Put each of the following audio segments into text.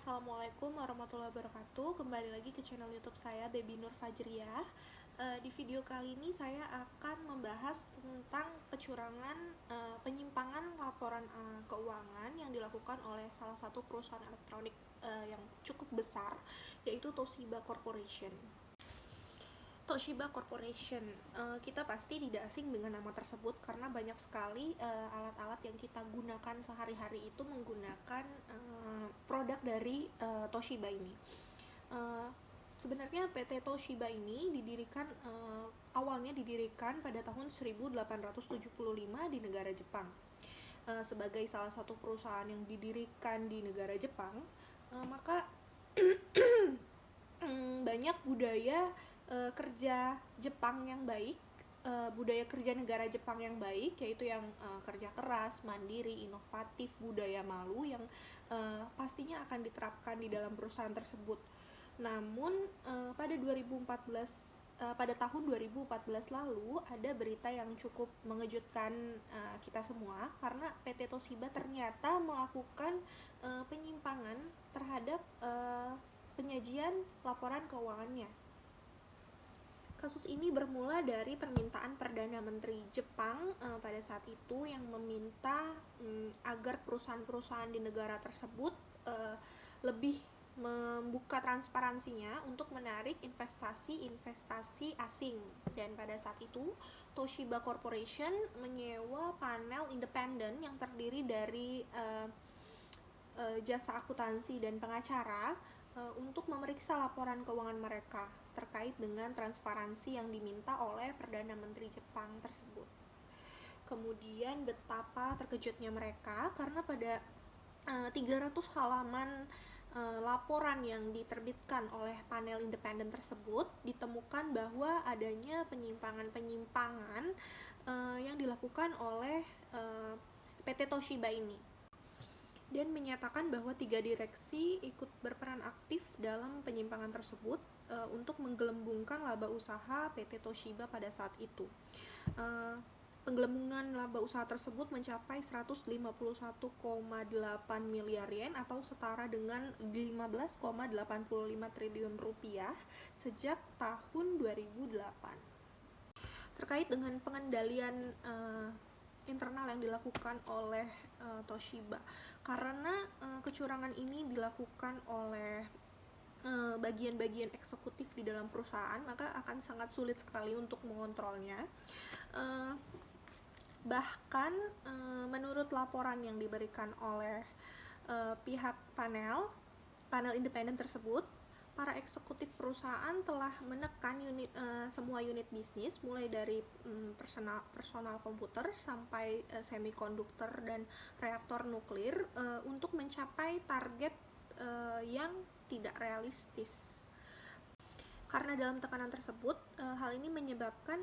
Assalamualaikum warahmatullahi wabarakatuh. Kembali lagi ke channel YouTube saya, Baby Nur Fajriyah. Di video kali ini saya akan membahas tentang penyimpangan laporan keuangan yang dilakukan oleh salah satu perusahaan elektronik yang cukup besar, yaitu Toshiba Corporation. Toshiba Corporation, kita pasti tidak asing dengan nama tersebut karena banyak sekali alat-alat yang kita gunakan sehari-hari itu menggunakan produk dari Toshiba ini. Sebenarnya PT Toshiba ini awalnya didirikan pada tahun 1875 di negara Jepang. Sebagai salah satu perusahaan yang didirikan di negara Jepang, maka banyak budaya kerja Jepang yang baik, budaya kerja negara Jepang yang baik, yaitu yang kerja keras, mandiri, inovatif, budaya malu yang pastinya akan diterapkan di dalam perusahaan tersebut. Namun pada tahun 2014 lalu ada berita yang cukup mengejutkan kita semua karena PT Toshiba ternyata melakukan penyimpangan terhadap penyajian laporan keuangannya. Kasus ini bermula dari permintaan Perdana Menteri Jepang pada saat itu yang meminta agar perusahaan-perusahaan di negara tersebut lebih membuka transparansinya untuk menarik investasi asing. Dan pada saat itu Toshiba Corporation menyewa panel independen yang terdiri dari jasa akuntansi dan pengacara untuk memeriksa laporan keuangan mereka terkait dengan transparansi yang diminta oleh Perdana Menteri Jepang tersebut. Kemudian betapa terkejutnya mereka karena pada 300 halaman laporan yang diterbitkan oleh panel independen tersebut ditemukan bahwa adanya penyimpangan yang dilakukan oleh PT Toshiba ini, dan menyatakan bahwa 3 direksi ikut berperan aktif dalam penyimpangan tersebut untuk menggelembungkan laba usaha PT Toshiba pada saat itu. Penggelembungan laba usaha tersebut mencapai 151,8 miliar yen atau setara dengan 15,85 triliun rupiah sejak tahun 2008. Terkait dengan pengendalian internal yang dilakukan oleh Toshiba, karena kecurangan ini dilakukan oleh bagian-bagian eksekutif di dalam perusahaan, maka akan sangat sulit sekali untuk mengontrolnya. Bahkan menurut laporan yang diberikan oleh pihak panel independen tersebut, para eksekutif perusahaan telah menekan semua unit bisnis mulai dari personal komputer sampai semikonduktor dan reaktor nuklir untuk mencapai target yang tidak realistis. Karena dalam tekanan tersebut, hal ini menyebabkan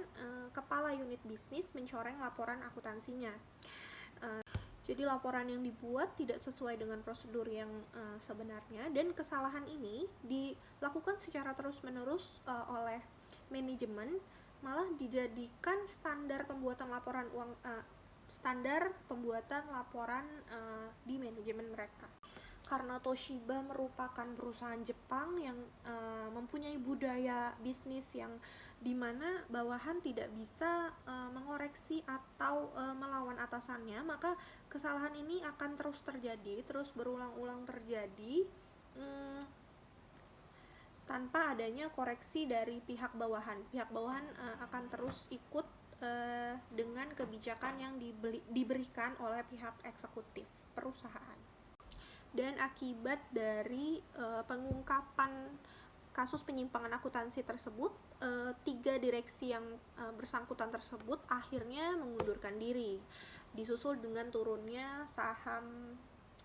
kepala unit bisnis mencoreng laporan akuntansinya. Jadi laporan yang dibuat tidak sesuai dengan prosedur yang sebenarnya, dan kesalahan ini dilakukan secara terus-menerus oleh manajemen, malah dijadikan standar pembuatan laporan di manajemen mereka. Karena Toshiba merupakan perusahaan Jepang yang mempunyai budaya bisnis yang dimana bawahan tidak bisa mengoreksi atau melawan atasannya, maka kesalahan ini akan terus berulang-ulang terjadi tanpa adanya koreksi dari pihak bawahan. Pihak bawahan akan terus ikut dengan kebijakan yang diberikan oleh pihak eksekutif perusahaan. Dan akibat dari pengungkapan kasus penyimpangan akuntansi tersebut, 3 direksi yang bersangkutan tersebut akhirnya mengundurkan diri, disusul dengan turunnya saham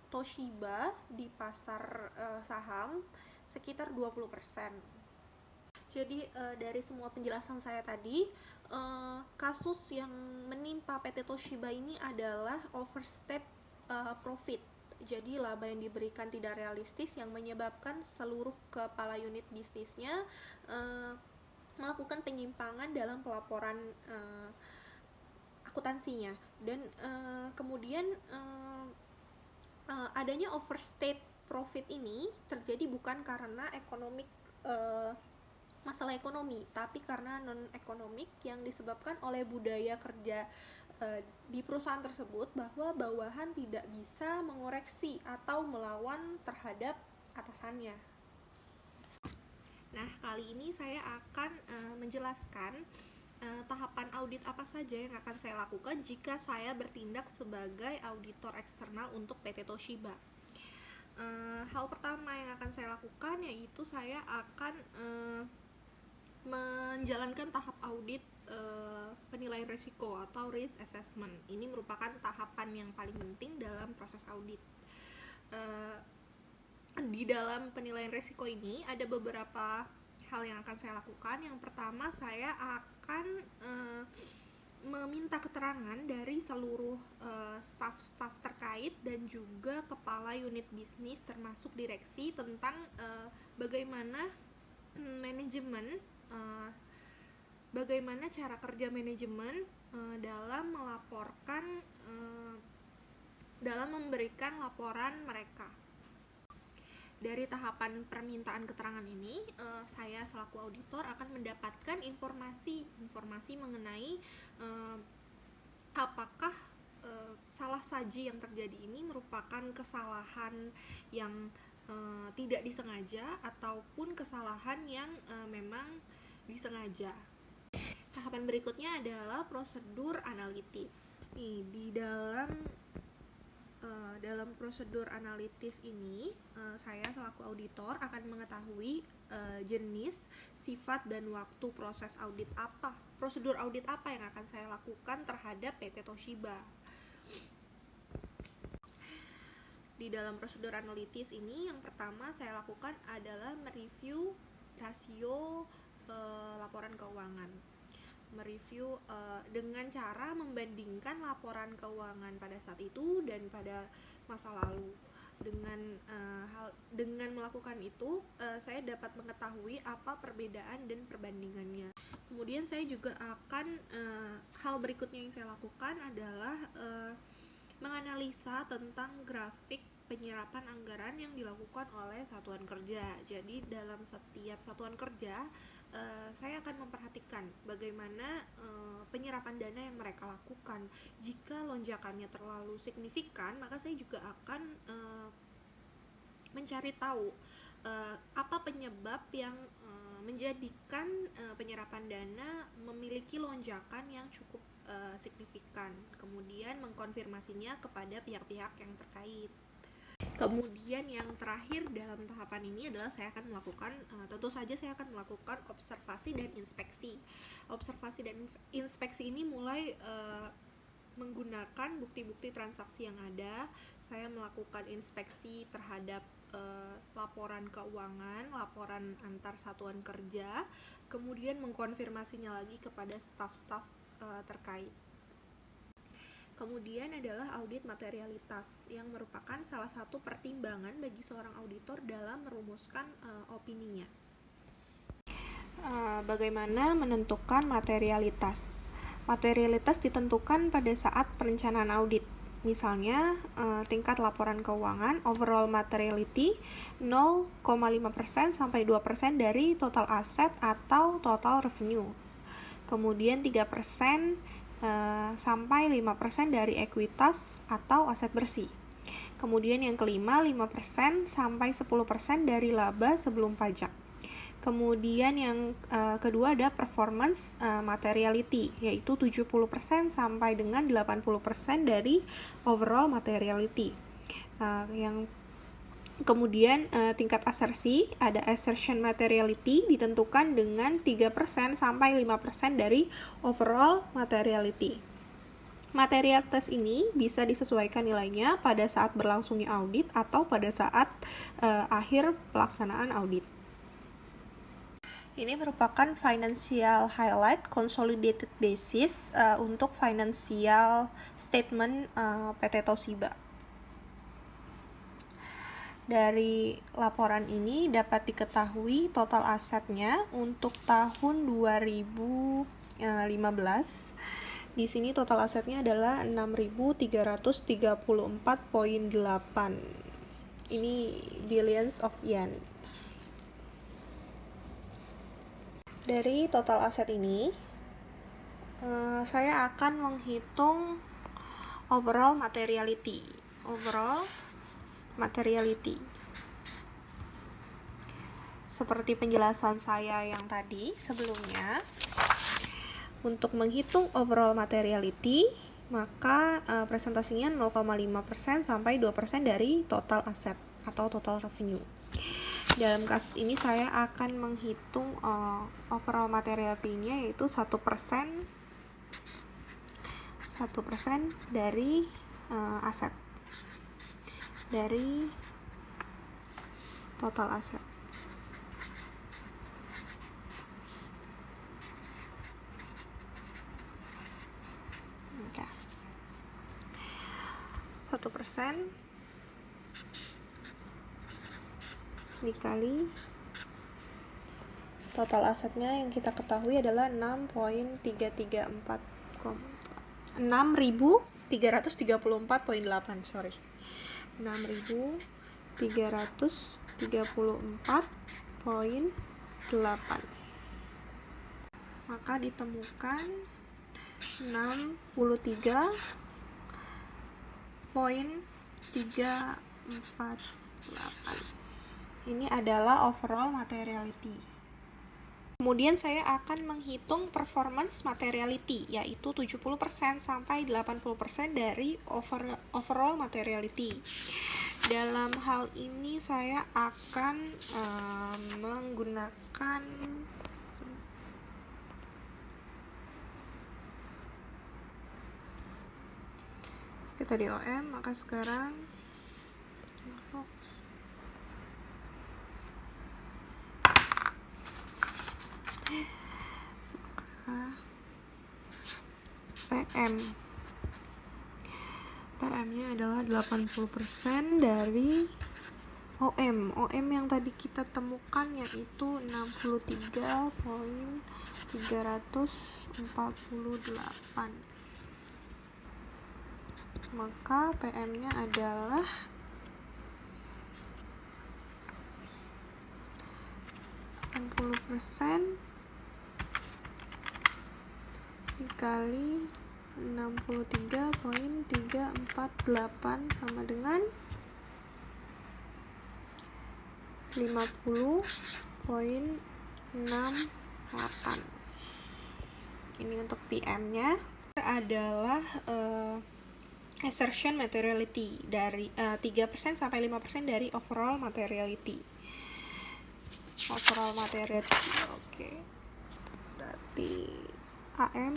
Toshiba di pasar saham sekitar 20%. Jadi dari semua penjelasan saya tadi, kasus yang menimpa PT Toshiba ini adalah overstate profit. Jadi laba yang diberikan tidak realistis yang menyebabkan seluruh kepala unit bisnisnya melakukan penyimpangan dalam pelaporan akuntansinya. Dan kemudian adanya overstate profit ini terjadi bukan karena masalah ekonomi, tapi karena non ekonomik yang disebabkan oleh budaya kerja di perusahaan tersebut, bahwa bawahan tidak bisa mengoreksi atau melawan terhadap atasannya. Nah, kali ini saya akan menjelaskan tahapan audit apa saja yang akan saya lakukan jika saya bertindak sebagai auditor eksternal untuk PT Toshiba. Hal pertama yang akan saya lakukan yaitu saya akan menjalankan tahap audit penilaian risiko atau risk assessment. Ini merupakan tahapan yang paling penting dalam proses audit. Di dalam penilaian risiko ini ada beberapa hal yang akan saya lakukan. Yang pertama, saya akan meminta keterangan dari seluruh staf-staf terkait dan juga kepala unit bisnis termasuk direksi tentang bagaimana cara kerja manajemen dalam memberikan laporan mereka. Dari tahapan permintaan keterangan ini, saya selaku auditor akan mendapatkan informasi mengenai apakah salah saji yang terjadi ini merupakan kesalahan yang tidak disengaja ataupun kesalahan yang memang disengaja. Tahapan berikutnya adalah prosedur analitis. Di dalam prosedur analitis ini, saya selaku auditor akan mengetahui jenis, sifat, dan waktu proses audit apa, prosedur audit apa yang akan saya lakukan terhadap PT Toshiba. Di dalam prosedur analitis ini, yang pertama saya lakukan adalah mereview rasio laporan keuangan. Mereview dengan cara membandingkan laporan keuangan pada saat itu dan pada masa lalu. Dengan melakukan itu, saya dapat mengetahui apa perbedaan dan perbandingannya. Kemudian saya juga akan hal berikutnya yang saya lakukan adalah menganalisa tentang grafik penyerapan anggaran yang dilakukan oleh satuan kerja. Jadi dalam setiap satuan kerja, saya akan memperhatikan bagaimana penyerapan dana yang mereka lakukan. Jika lonjakannya terlalu signifikan, maka saya juga akan mencari tahu apa penyebab yang menjadikan penyerapan dana memiliki lonjakan yang cukup signifikan. Kemudian mengkonfirmasinya kepada pihak-pihak yang terkait. Kemudian yang terakhir dalam tahapan ini adalah saya akan melakukan, tentu saja saya akan melakukan observasi dan inspeksi. Observasi dan inspeksi ini mulai menggunakan bukti-bukti transaksi yang ada. Saya melakukan inspeksi terhadap laporan keuangan, laporan antar satuan kerja, kemudian mengkonfirmasinya lagi kepada staf-staf terkait. Kemudian adalah audit materialitas yang merupakan salah satu pertimbangan bagi seorang auditor dalam merumuskan opininya. Bagaimana menentukan materialitas? Materialitas ditentukan pada saat perencanaan audit. Misalnya, tingkat laporan keuangan overall materiality 0,5% sampai 2% dari total aset atau total revenue. Kemudian 3% sampai 5% dari ekuitas atau aset bersih. Kemudian yang kelima, 5% sampai 10% dari laba sebelum pajak. Kemudian yang kedua ada performance materiality, yaitu 70% sampai dengan 80% dari overall materiality. Kemudian tingkat asersi, ada assertion materiality ditentukan dengan 3% sampai 5% dari overall materiality. Materialitas ini bisa disesuaikan nilainya pada saat berlangsungnya audit atau pada saat akhir pelaksanaan audit. Ini merupakan financial highlight consolidated basis untuk financial statement PT Toshiba. Dari laporan ini dapat diketahui total asetnya untuk tahun 2015. Di sini total asetnya adalah 6.334,8. Ini billions of yen. Dari total aset ini, saya akan menghitung overall materiality. Seperti penjelasan saya yang tadi sebelumnya, untuk menghitung overall materiality, maka presentasinya 0,5% sampai 2% dari total aset atau total revenue. Dalam kasus ini saya akan menghitung overall materiality-nya yaitu 1% dari aset, dari total aset. Oke. 1% dikali total asetnya yang kita ketahui adalah 6.334 6.334.8, sorry. 6.334.8. Maka ditemukan 63.348. Ini adalah overall materiality. Kemudian saya akan menghitung performance materiality, yaitu 70% sampai 80% dari overall materiality. Dalam hal ini saya akan menggunakan kita di OM, maka sekarang PM-nya adalah 80% dari OM yang tadi kita temukan yaitu 63.348. Maka PM-nya adalah 80% dikali 63.348 sama dengan 50.68. Ini untuk PM-nya adalah assertion materiality dari 3% sampai 5% dari overall materiality. Oke. Berarti AM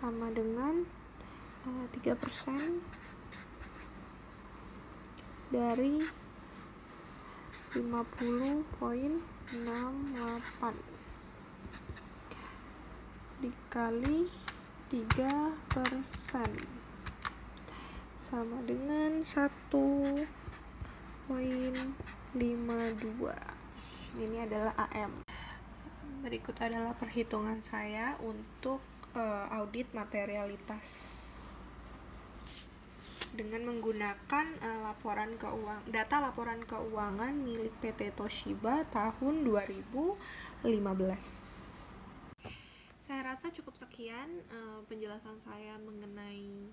sama dengan 3% dari 50.68 dikali 3% sama dengan 1.52. Ini adalah AM. Berikut adalah perhitungan saya untuk audit materialitas dengan menggunakan data laporan keuangan milik PT Toshiba tahun 2015. Saya rasa cukup sekian penjelasan saya mengenai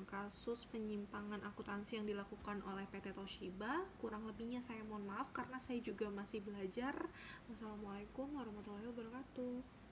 kasus penyimpangan akuntansi yang dilakukan oleh PT Toshiba. Kurang lebihnya saya mohon maaf karena saya juga masih belajar. Wassalamualaikum warahmatullahi wabarakatuh.